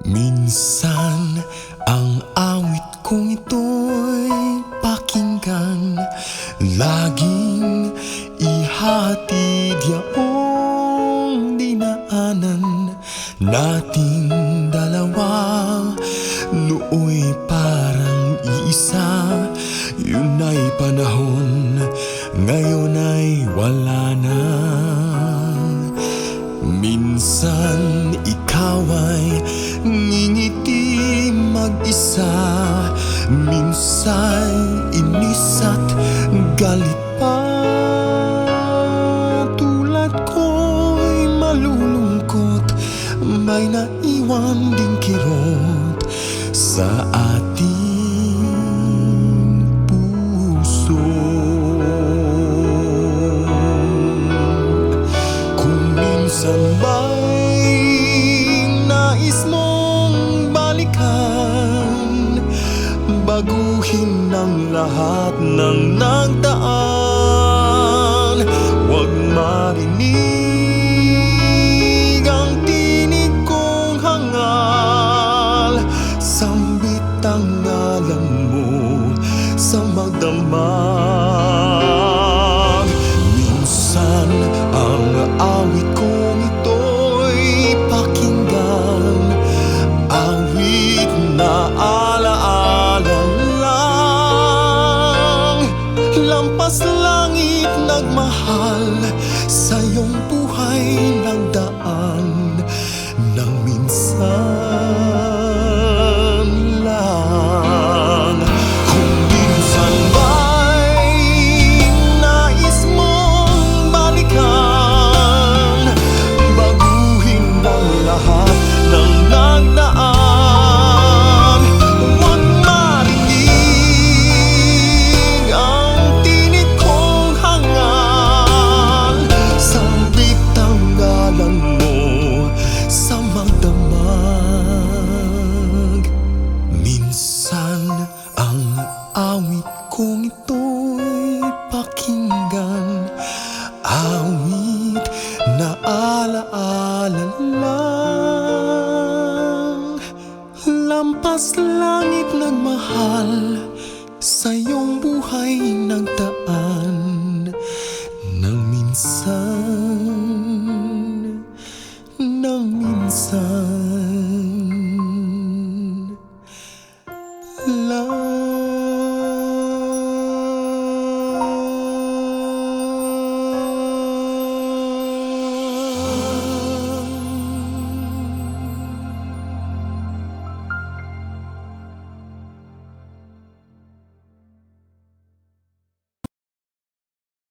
Minsan ang awit kong ito'y pakinggan, laging ihatid yaong dinaanan nating dalawa. Nooy parang iisa, yun ay panahon, ngayon ay wala na. Minsan ikaw ay ngingiti mag-isa, minsan inis at galit pa. Tulad ko'y malulungkot, may naiwan ding kirot sa ating puso. Kung minsan ba'y nais mong balikan, baguhin ang lahat ng nagdaan, huwag marinig ang tinig kong hangal, sambit ang ngalan mo sa magdamag. Minsan ang awit kong ito'y pakinggan, awit na alaala lang, lampas langit nagmahal, sa iyong buhay nagdaan ng minsan lang. Kung minsan ba'y nais mong balikan, baguhin ang lahat ng nagdaan, huwag marinig ang tinig kong hangal, sambit ang ngalan mo sa magdamag. Minsan ang awit kong ito'y pakinggan, awit na alaala lang, lampas langit nagmahal, sa'yo